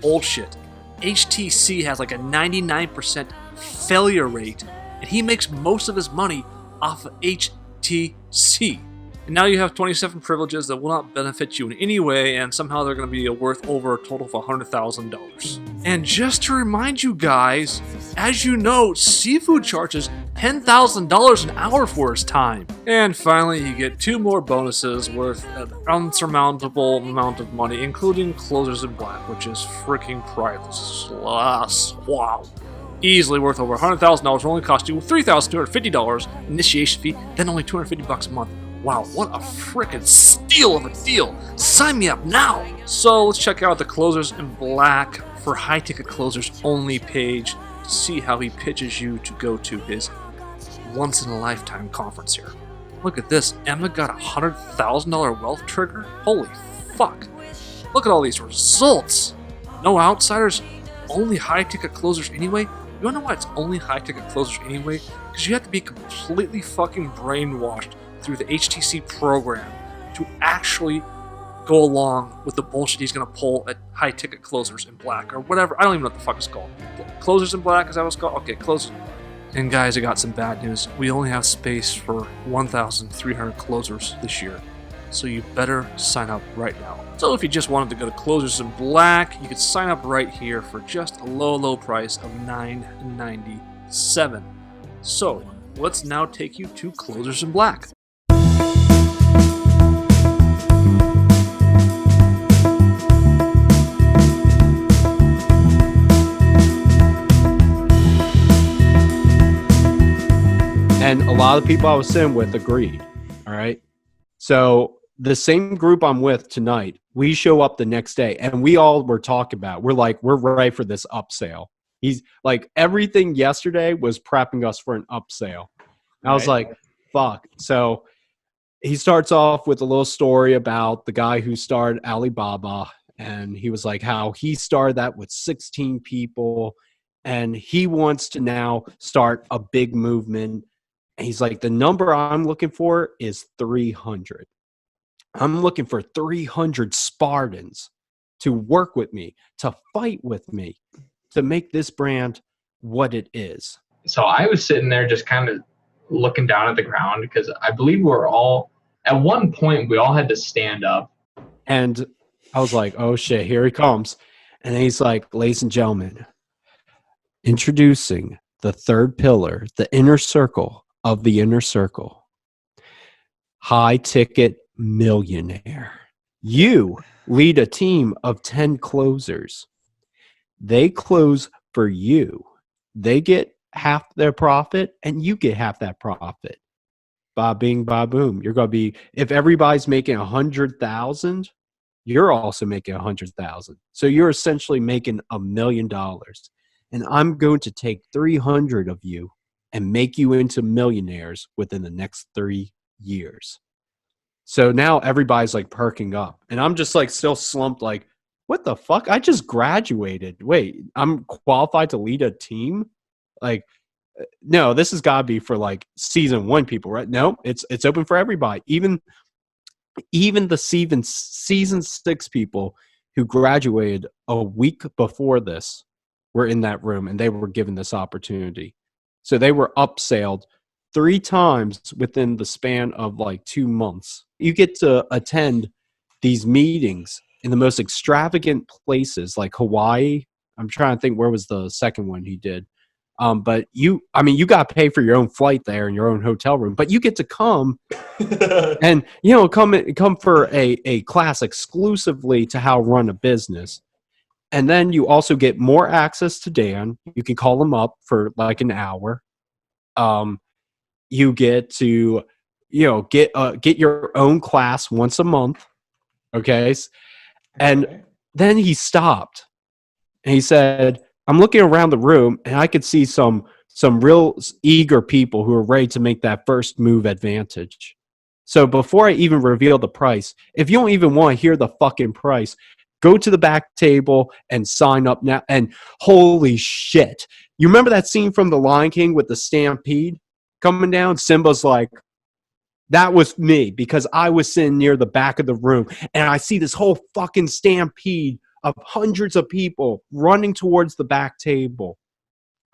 bullshit. HTC has like a 99% failure rate, and he makes most of his money off of HTC. And now you have 27 privileges that will not benefit you in any way, and somehow they're going to be worth over a total of $100,000. And just to remind you guys, as you know, Sifu charges $10,000 an hour for his time. And finally, you get 2 more bonuses worth an unsurmountable amount of money, including Closers in Black, which is freaking priceless. Wow. Easily worth over $100,000, only cost you $3,250 initiation fee, then only $250 a month. Wow, what a frickin' steal of a deal! Sign me up now! So let's check out the Closers in Black for high ticket closers only page to see how he pitches you to go to his once in a lifetime conference here. Look at this, Emma got a $100,000 wealth trigger? Holy fuck! Look at all these results! No outsiders, only high ticket closers anyway? You wanna know why it's only high ticket closers anyway? Because you have to be completely fucking brainwashed through the HTC program to actually go along with the bullshit he's going to pull at high ticket Closers in Black or whatever. I don't even know what the fuck it's called. Closers in Black, is that what it's called? Okay, Closers in Black. And guys, I got some bad news. We only have space for 1,300 closers this year. so you better sign up right now. So if you just wanted to go to Closers in Black, you could sign up right here for just a low price of $9.97. So let's now take you to Closers in Black. And a lot of people I was sitting with agreed. All right. So the same group I'm with tonight, we show up the next day and we all were talking about, we're ready for this upsale. He's like, everything yesterday was prepping us for an upsale. I was like, fuck. So he starts off with a little story about the guy who started Alibaba. And he was like, how he started that with 16 people. And he wants to now start a big movement. And he's like, the number I'm looking for is 300. I'm looking for 300 Spartans to work with me, to fight with me, to make this brand what it is. So I was sitting there just kind of looking down at the ground because I believe we're all, at one point, we all had to stand up. And I was like, oh shit, here he comes. And then he's like, ladies and gentlemen, introducing the third pillar, the inner circle of the inner circle. High ticket millionaire. You lead a team of 10 closers. They close for you. They get half their profit and you get half that profit. Ba bing, ba boom. You're going to be, if everybody's making 100,000, you're also making 100,000. So you're essentially making $1 million. And I'm going to take 300 of you and make you into millionaires within the next 3 years. So now everybody's like perking up. And I'm just like still slumped like, what the fuck? I just graduated. Wait, I'm qualified to lead a team? Like, no, this has got to be for like season 1 people, right? No, it's open for everybody. Even the season 6 people who graduated a week before this were in that room and they were given this opportunity. So they were upselled 3 times within the span of like 2 months. You get to attend these meetings in the most extravagant places like Hawaii. I'm trying to think where was the second one he did. But you got to pay for your own flight there and your own hotel room, but you get to come and, come for a class exclusively to how to run a business. And then you also get more access to Dan. You can call him up for like an hour. You get to, get your own class once a month. Okay. And then he stopped and he said, I'm looking around the room and I could see some real eager people who are ready to make that first move advantage. So before I even reveal the price, if you don't even want to hear the fucking price, go to the back table and sign up now. And holy shit. You remember that scene from The Lion King with the stampede coming down? Simba's like, that was me because I was sitting near the back of the room and I see this whole fucking stampede of hundreds of people running towards the back table.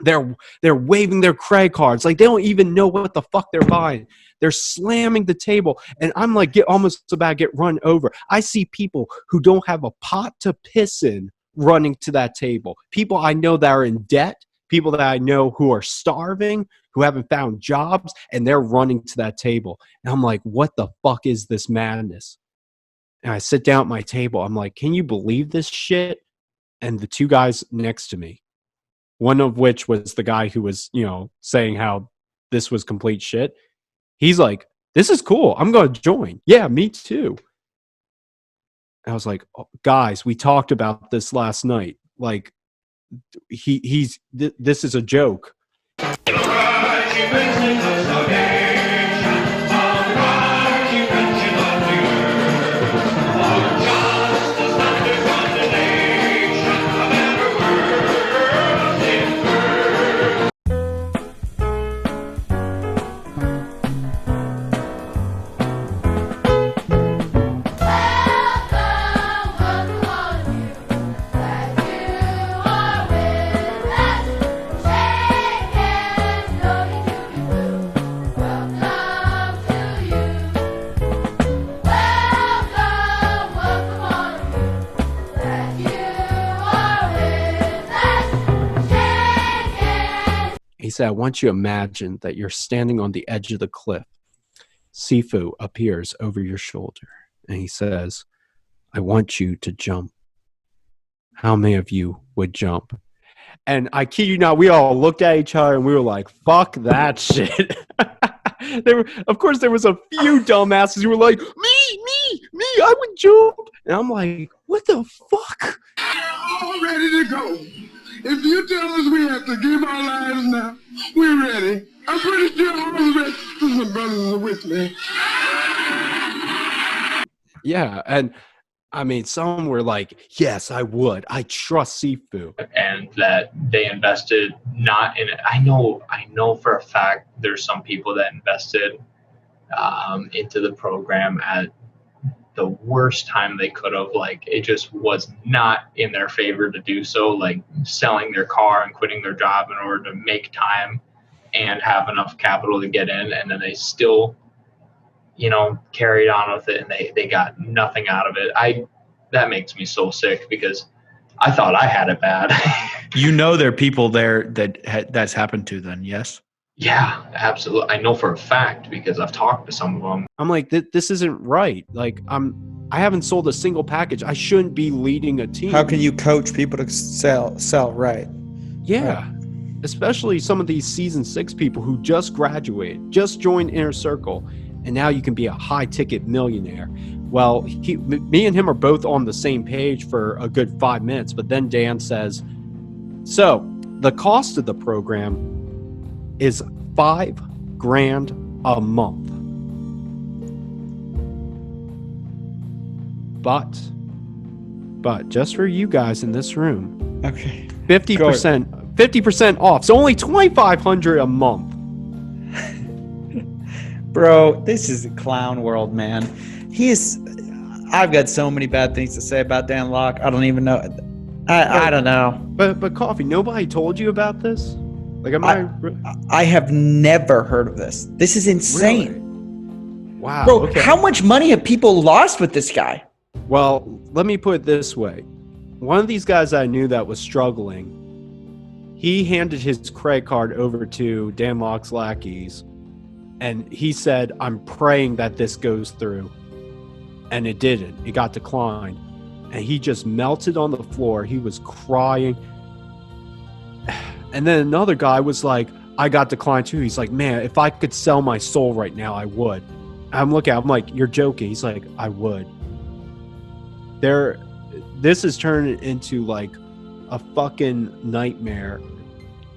They're waving their credit cards like they don't even know what the fuck they're buying. They're slamming the table, and I'm like almost about to get run over. I see people who don't have a pot to piss in running to that table. People I know that are in debt. People that I know who are starving, who haven't found jobs, and they're running to that table. And I'm like, what the fuck is this madness? And I sit down at my table. I'm like, can you believe this shit? And the 2 guys next to me, one of which was the guy who was, saying how this was complete shit. He's like, this is cool. I'm going to join. Yeah, me too. And I was like, oh, guys, we talked about this last night. Like, this is a joke. said, I want you to imagine that you're standing on the edge of the cliff. Sifu appears over your shoulder, and he says, I want you to jump. How many of you would jump? And I kid you not, we all looked at each other and we were like, fuck that shit. Of course, there was a few dumbasses who were like, me, I would jump. And I'm like, what the fuck? All ready to go. If you tell us we have to give our lives now, we're ready. I'm pretty sure all the rest of the brothers are with me. Yeah, and I mean, some were like, yes, I would. I trust Sifu. And that they invested not in it. I know for a fact there's some people that invested into the program at the worst time they could have. Like, it just was not in their favor to do so, like selling their car and quitting their job in order to make time and have enough capital to get in. And then they still, carried on with it, and they got nothing out of it. That makes me so sick because I thought I had it bad. There are people there that's happened to then, yes? Yeah, absolutely. I know for a fact because I've talked to some of them. I'm like, this isn't right. Like, I haven't sold a single package. I shouldn't be leading a team. How can you coach people to sell right? Yeah. Right. Especially some of these season 6 people who just graduated, just joined Inner Circle, and now you can be a high ticket millionaire. Well, me and him are both on the same page for a good 5 minutes, but then Dan says, so the cost of the program is $5,000 a month. But just for you guys in this room, okay, 50% off. So only $2,500 a month. Bro, this is a clown world, man. I've got so many bad things to say about Dan Lok. I don't even know. I don't know. But Coffee, nobody told you about this? Like, I have never heard of this. This is insane. Really? Wow. Bro, okay. How much money have people lost with this guy? Well, let me put it this way. One of these guys I knew that was struggling, he handed his credit card over to Dan Lok's lackeys, and he said, I'm praying that this goes through. And it didn't. It got declined. And he just melted on the floor. He was crying. And then another guy was like, I got declined too. He's like, man, if I could sell my soul right now, I would. I'm like, you're joking. He's like, I would. This has turned into like a fucking nightmare.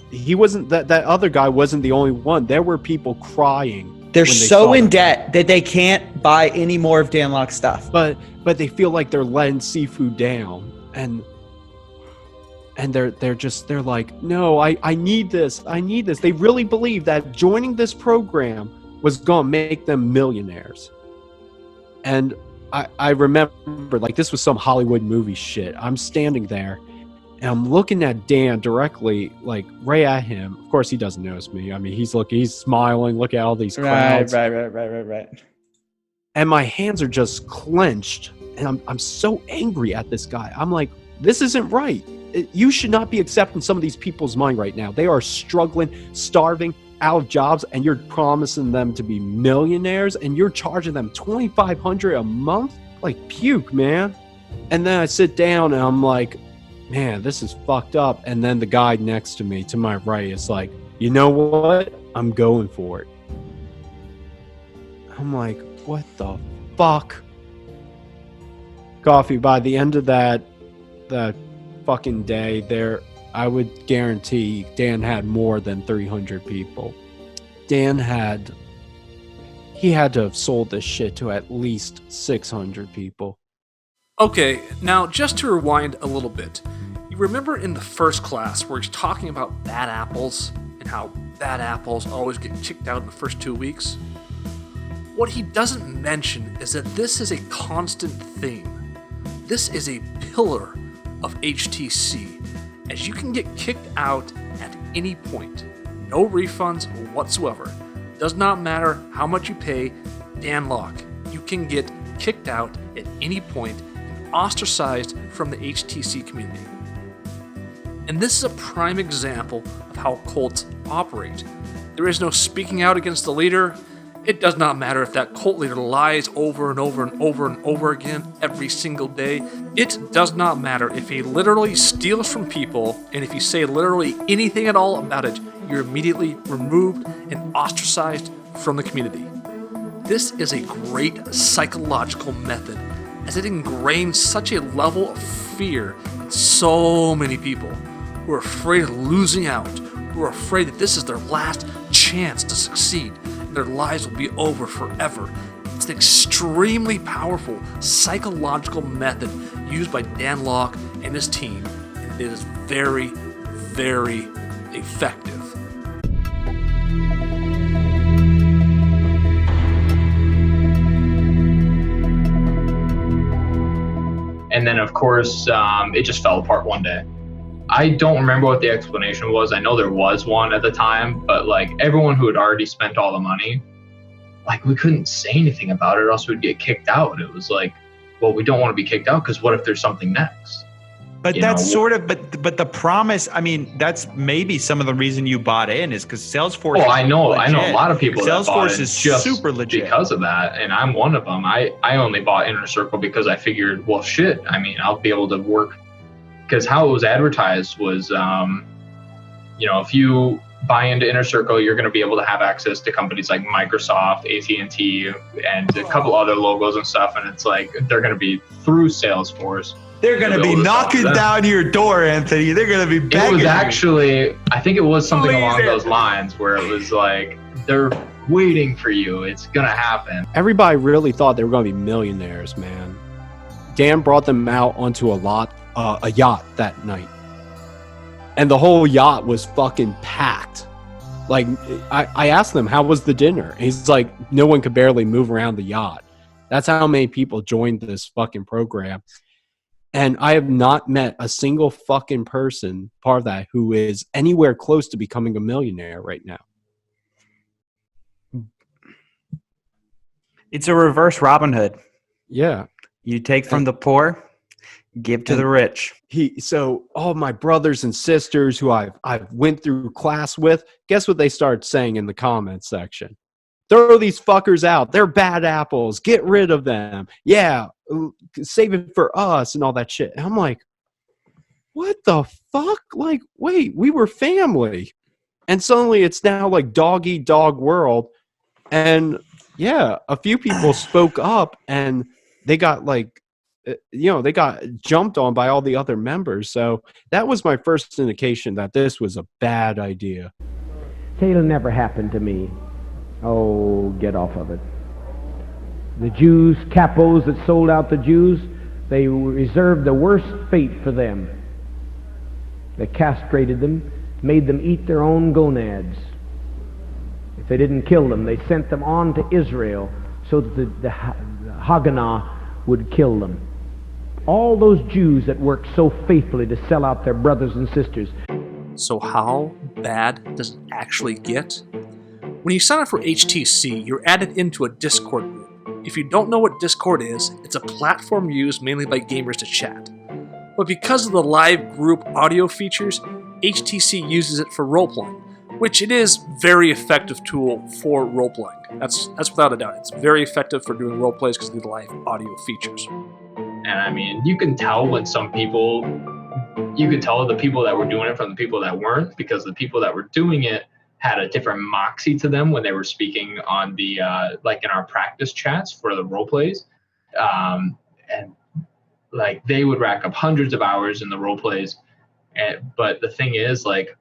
He wasn't, that other guy wasn't the only one. There were people crying. They're so in debt that they can't buy any more of Dan Lok's stuff. But they feel like they're letting Sifu down, and they're like, no, I need this. They really believe that joining this program was gonna make them millionaires. And I remember, like, this was some Hollywood movie shit. I'm standing there and I'm looking at Dan directly, like right at him. Of course, he doesn't notice me. I mean, he's smiling. Look at all these crowds. Right. And my hands are just clenched, and I'm so angry at this guy. I'm like, this isn't right. You should not be accepting some of these people's money right now. They are struggling, starving, out of jobs, and you're promising them to be millionaires, and you're charging them $2,500 a month? Like, puke, man. And then I sit down and I'm like, man, this is fucked up. And then the guy next to me, to my right, is like, you know what? I'm going for it. I'm like, what the fuck? Coffee, by the end of that fucking day there, I would guarantee Dan had more than 300 people. Dan had to have sold this shit to at least 600 people. Okay, now just to rewind a little bit. You remember in the first class where he's talking about bad apples and how bad apples always get kicked out in the first 2 weeks? What he doesn't mention is that this is a constant theme. This is a pillar of HTC, as you can get kicked out at any point. No refunds whatsoever. Does not matter how much you pay Dan Lok. You can get kicked out at any point and ostracized from the HTC community. And this is a prime example of how cults operate. There is no speaking out against the leader. It does not matter if that cult leader lies over and over and over and over again every single day. It does not matter if he literally steals from people, and if you say literally anything at all about it, you're immediately removed and ostracized from the community. This is a great psychological method, as it ingrains such a level of fear in so many people who are afraid of losing out, who are afraid that this is their last chance to succeed, and their lives will be over forever. It's an extremely powerful psychological method used by Dan Lok and his team, and it is very, very effective. And then, of course, it just fell apart one day. I don't remember what the explanation was. I know there was one at the time, but like everyone who had already spent all the money, like we couldn't say anything about it or else we'd get kicked out. It was like, well, we don't want to be kicked out because what if there's something next? But but the promise, I mean, that's maybe some of the reason you bought in is because Salesforce. Oh, I know a lot of people that bought Salesforce it is just super legit because of that, and I'm one of them. I only bought Inner Circle because I figured, well, shit, I mean, I'll be able to work, because how it was advertised was, if you buy into Inner Circle, you're going to be able to have access to companies like Microsoft, AT&T, and a couple other logos and stuff, and it's like they're going to be through Salesforce. They're going to be knocking down your door, Anthony. They're going to be begging. It was actually, I think it was something along those lines where it was like, they're waiting for you. It's going to happen. Everybody really thought they were going to be millionaires, man. Dan brought them out onto a yacht that night. And the whole yacht was fucking packed. Like, I asked them, how was the dinner? And he's like, no one could barely move around the yacht. That's how many people joined this fucking program. And I have not met a single fucking person part of that who is anywhere close to becoming a millionaire right now. It's a reverse Robin Hood. Yeah. You take from the poor, give to the rich. So all my brothers and sisters who I've went through class with, guess what they started saying in the comments section? Throw these fuckers out. They're bad apples. Get rid of them. Yeah, save it for us and all that shit. And I'm like, what the fuck? Like, wait, we were family. And suddenly it's now like dog-eat-dog world. And yeah, a few people spoke up and they got like, they got jumped on by all the other members. So that was my first indication that this was a bad idea. It'll never happen to me. Oh, get off of it. The Jews, capos that sold out the Jews, they reserved the worst fate for them. They castrated them, made them eat their own gonads. If they didn't kill them, they sent them on to Israel so that the Haganah would kill them. All those Jews that worked so faithfully to sell out their brothers and sisters. So how bad does it actually get? When you sign up for HTC, you're added into a Discord group. If you don't know what Discord is, it's a platform used mainly by gamers to chat. But because of the live group audio features, HTC uses it for role-playing, which it is a very effective tool for role-playing. That's without a doubt. It's very effective for doing role-plays because of the live audio features. And I mean, you can tell when the people that were doing it from the people that weren't, because the people that were doing it had a different moxie to them when they were speaking on the like in our practice chats for the role plays, and like they would rack up hundreds of hours in the role plays. But the thing is, like,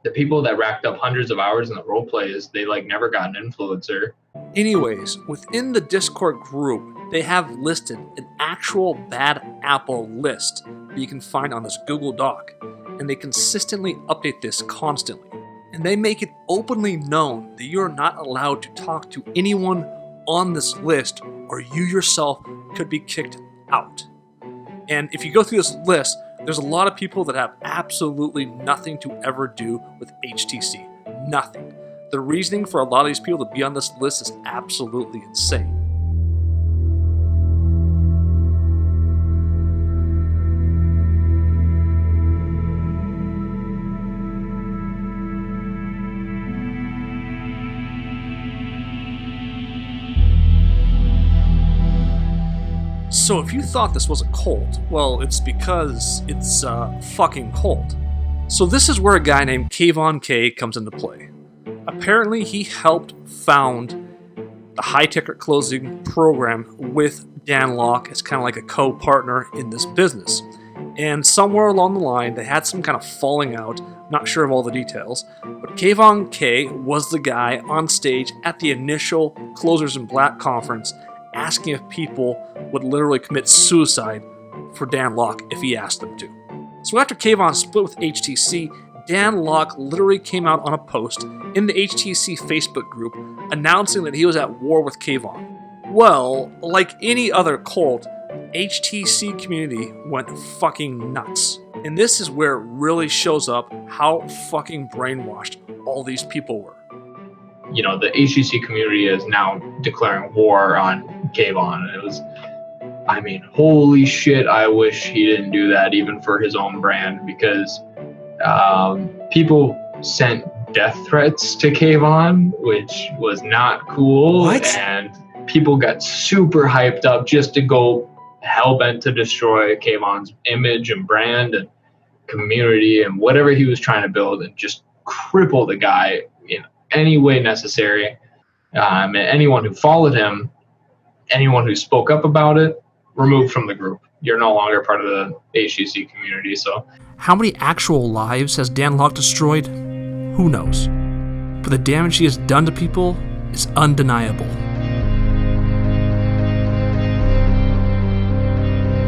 the people that racked up hundreds of hours in the role plays, they like never got an influencer. Anyways, within the Discord group, they have listed an actual bad apple list that you can find on this Google Doc, and they consistently update this constantly. And they make it openly known that you are not allowed to talk to anyone on this list, or you yourself could be kicked out. And if you go through this list, there's a lot of people that have absolutely nothing to ever do with HTC. Nothing. The reasoning for a lot of these people to be on this list is absolutely insane. So if you thought this was a cult, well, it's because it's a fucking cult. So this is where a guy named Kayvon K comes into play. Apparently he helped found the high ticket closing program with Dan Lok as kind of like a co-partner in this business. And somewhere along the line, they had some kind of falling out, not sure of all the details, but Kayvon K was the guy on stage at the initial Closers in Black conference asking if people would literally commit suicide for Dan Lok if he asked them to. So after Kayvon split with HTC, Dan Lok literally came out on a post in the HTC Facebook group announcing that he was at war with Kayvon. Well, like any other cult, HTC community went fucking nuts. And this is where it really shows up how fucking brainwashed all these people were. You know, the HTC community is now declaring war on Kayvon. And it was, I mean, holy shit, I wish he didn't do that even for his own brand, because people sent death threats to Kayvon, which was not cool. What? And people got super hyped up just to go hell-bent to destroy Kayvon's image and brand and community and whatever he was trying to build, and just cripple the guy in any way necessary. And anyone who followed him, anyone who spoke up about it, removed from the group. You're no longer part of the HTC community. So, how many actual lives has Dan Lok destroyed? Who knows? But the damage he has done to people is undeniable.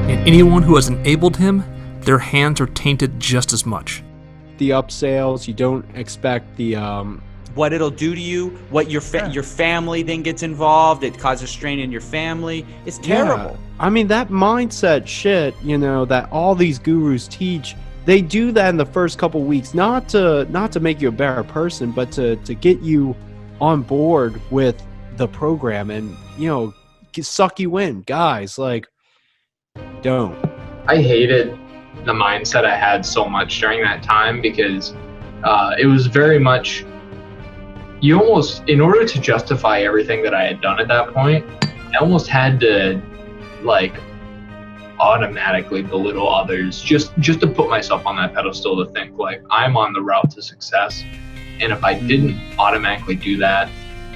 And anyone who has enabled him, their hands are tainted just as much. The upsales, you don't expect the what it'll do to you, what your family then gets involved, it causes strain in your family. It's terrible. Yeah. I mean, that mindset shit, you know, that all these gurus teach, they do that in the first couple weeks, not to make you a better person, but to get you on board with the program and, you know, suck you in. Guys, like, don't. I hated the mindset I had so much during that time, because it was very much, you almost, in order to justify everything that I had done at that point, I almost had to like automatically belittle others just to put myself on that pedestal, to think like I'm on the route to success. And if I didn't automatically do that,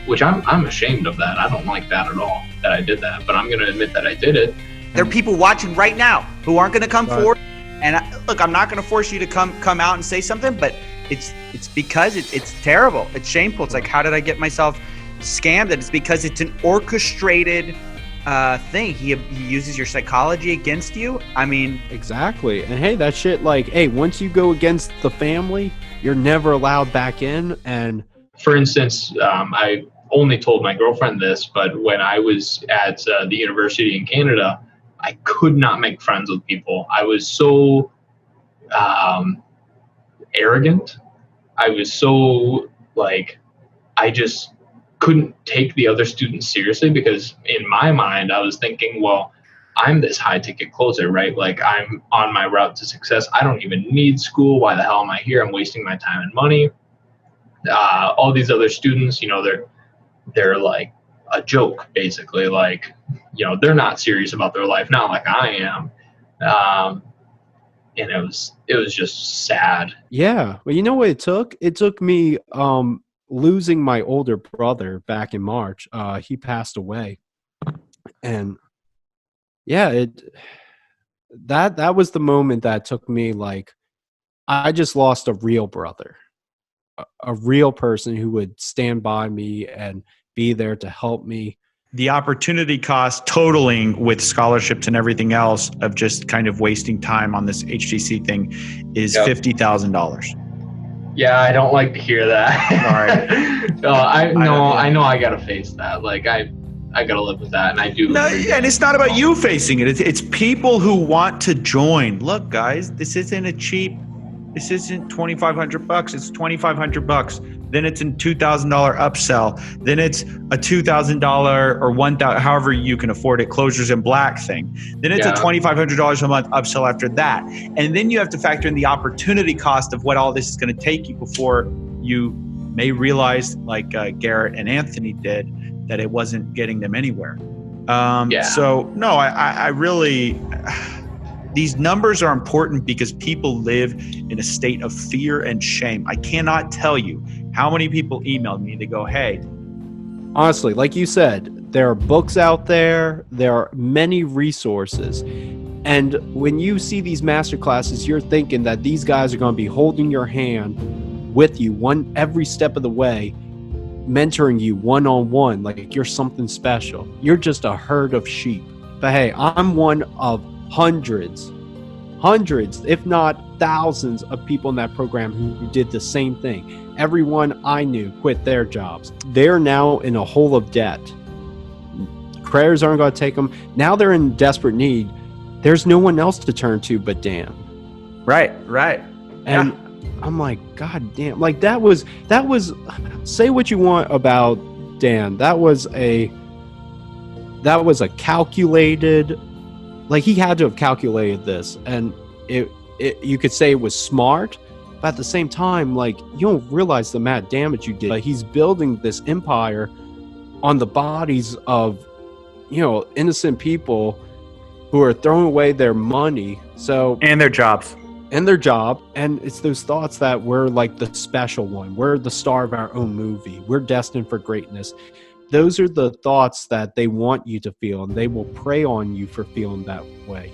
which I'm ashamed of that, I don't like that at all that I did that, but I'm going to admit that I did it. There are people watching right now who aren't going to come forward. And look, I'm not going to force you to come out and say something, but it's because it's terrible. It's shameful. It's like, how did I get myself scammed? And it's because it's an orchestrated thing. He uses your psychology against you. I mean, exactly. And hey, that shit, like, hey, once you go against the family, you're never allowed back in. And for instance, I only told my girlfriend this, but when I was at the university in Canada, I could not make friends with people. I was so arrogant. I was so like, I just couldn't take the other students seriously, because in my mind, I was thinking, well, I'm this high ticket closer, right? Like, I'm on my route to success. I don't even need school. Why the hell am I here? I'm wasting my time and money. All these other students, you know, they're like a joke, basically. Like, you know, they're not serious about their life, not like I am. And it was just sad. Yeah, but you know what it took? It took me losing my older brother back in March. He passed away, and yeah, that was the moment that took me, like, I just lost a real brother, a real person who would stand by me and be there to help me. The opportunity cost totaling with scholarships and everything else of just kind of wasting time on this HTC thing is $50,000. Yeah, I don't like to hear that. All right. I know I gotta face that. Like, I gotta live with that, and I do. No, and it's not about you facing it. It's people who want to join. Look, guys, this isn't This isn't $2,500. It's $2,500. Then it's a $2,000 upsell. Then it's a $2,000 or $1,000, however you can afford it, Closers in Black thing. Then it's a $2,500 a month upsell after that. And then you have to factor in the opportunity cost of what all this is going to take you before you may realize, like Garrett and Anthony did, that it wasn't getting them anywhere. So no, I really, these numbers are important because people live in a state of fear and shame. I cannot tell you how many people emailed me. They go, hey, honestly, like you said, there are books out there. There are many resources. And when you see these master classes, you're thinking that these guys are going to be holding your hand with you every step of the way, mentoring you one-on-one, like you're something special. You're just a herd of sheep. But hey, I'm one of hundreds, if not thousands of people in that program who did the same thing. Everyone I knew quit their jobs. They're now in a hole of debt. Prayers aren't going to take them. Now they're in desperate need. There's no one else to turn to but Dan. Right. And I'm like, God damn. Like that was, say what you want about Dan. That was a calculated, like he had to have calculated this. And it you could say it was smart, but at the same time, like you don't realize the amount of damage you did. Like he's building this empire on the bodies of, innocent people who are throwing away their money. And their jobs. And it's those thoughts that we're like the special one. We're the star of our own movie. We're destined for greatness. Those are the thoughts that they want you to feel, and they will prey on you for feeling that way.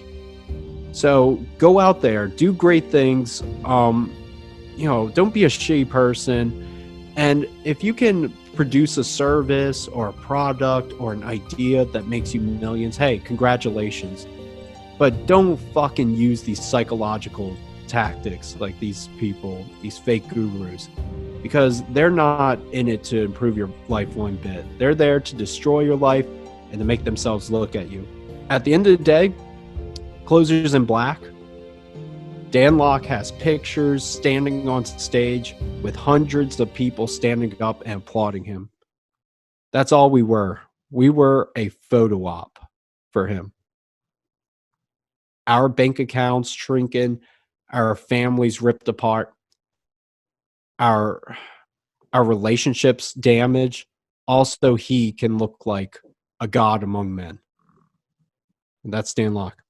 So go out there, do great things. Don't be a shitty person. And if you can produce a service or a product or an idea that makes you millions, hey, congratulations. But don't fucking use these psychological tactics like these people, these fake gurus, because they're not in it to improve your life one bit. They're there to destroy your life and to make themselves look at you. At the end of the day, Closers in Black, Dan Lok has pictures standing on stage with hundreds of people standing up and applauding him. That's all we were. We were a photo op for him. Our bank accounts shrinking, our families ripped apart, our relationships damaged. Also, he can look like a god among men. And that's Dan Lok.